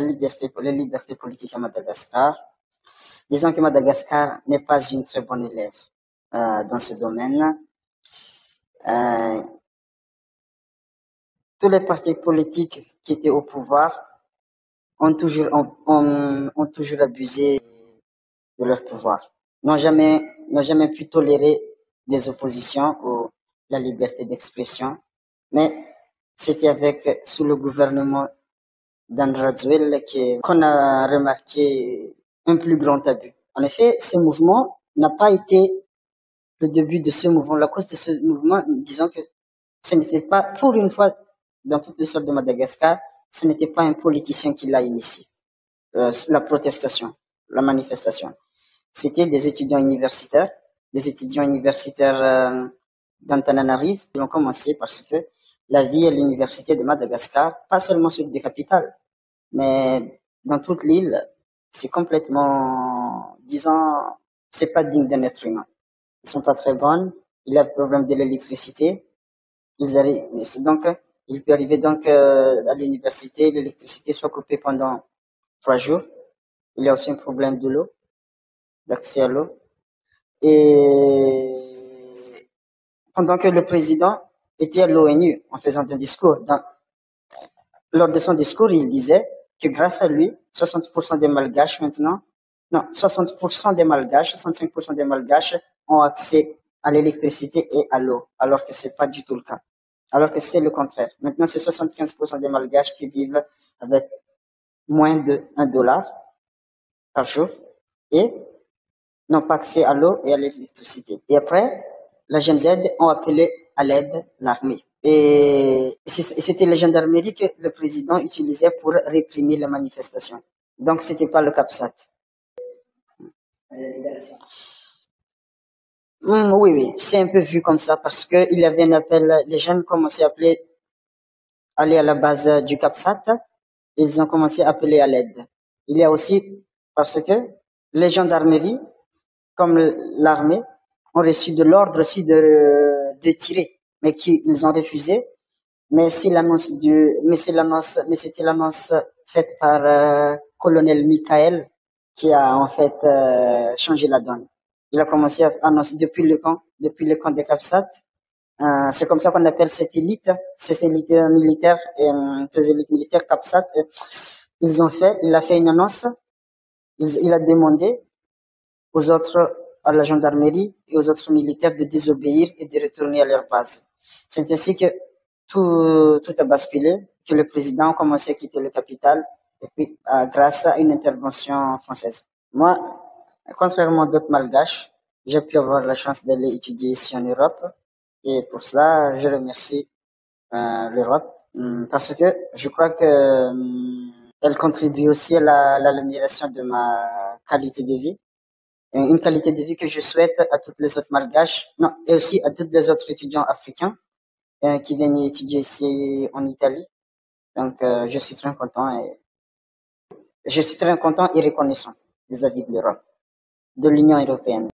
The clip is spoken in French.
les libertés politiques à Madagascar. Disons que Madagascar n'est pas une très bonne élève dans ce domaine. Tous les partis politiques qui étaient au pouvoir ont toujours abusé de leur pouvoir, n'ont jamais pu tolérer des oppositions ou la liberté d'expression, mais c'était sous le gouvernement d'Andradzuel qu'on a remarqué un plus grand abus. En effet, ce mouvement n'a pas été le début de ce mouvement. La cause de ce mouvement, disons que ce n'était pas, pour une fois, dans toute l'histoire de Madagascar, ce n'était pas un politicien qui l'a initié. La protestation, la manifestation. C'était des étudiants universitaires d'Antananarive qui ont commencé parce que la vie à l'université de Madagascar, pas seulement sur des capitales, mais dans toute l'île, c'est complètement, disons, c'est pas digne d'un être humain. Ils sont pas très bonnes. Il y a le problème de l'électricité. Il peut arriver donc à l'université, l'électricité soit coupée pendant 3 jours. Il y a aussi un problème de l'eau, d'accès à l'eau. Et pendant que le président était à l'ONU en faisant un discours, lors de son discours, il disait que grâce à lui, 60% des Malgaches maintenant, non, 60% des Malgaches, 65% des Malgaches ont accès à l'électricité et à l'eau, alors que c'est pas du tout le cas. Alors que c'est le contraire. Maintenant, c'est 75% des Malgaches qui vivent avec moins de $1 par jour et n'ont pas accès à l'eau et à l'électricité. Et après, la GNZ ont appelé à l'aide l'armée. Et c'était la gendarmerie que le président utilisait pour réprimer les manifestations. Donc, c'était pas le CAPSAT. Oui, c'est un peu vu comme ça parce que il y avait un appel, les jeunes commençaient à aller à la base du CAPSAT, ils ont commencé à appeler à l'aide. Il y a aussi parce que les gendarmeries, comme l'armée, ont reçu de l'ordre aussi de tirer, mais ils ont refusé. Mais c'était l'annonce faite par colonel Michael qui a en fait changé la donne. Il a commencé à annoncer depuis le camp des CAPSAT. C'est comme ça qu'on appelle cette élite militaire, ces élites militaires CAPSAT. Il a fait une annonce. Il a demandé à la gendarmerie et aux autres militaires de désobéir et de retourner à leur base. C'est ainsi que tout a basculé, que le président a commencé à quitter le capital, et puis grâce à une intervention française. Moi, contrairement à d'autres Malgaches, j'ai pu avoir la chance d'aller étudier ici en Europe, et pour cela, je remercie l'Europe, parce que je crois que elle contribue aussi à l'amélioration de ma qualité de vie. Une qualité de vie que je souhaite à toutes les autres Malgaches, non, et aussi à tous les autres étudiants africains qui viennent étudier ici en Italie. Donc, je suis très content et reconnaissant vis-à-vis de l'Europe, de l'Union européenne.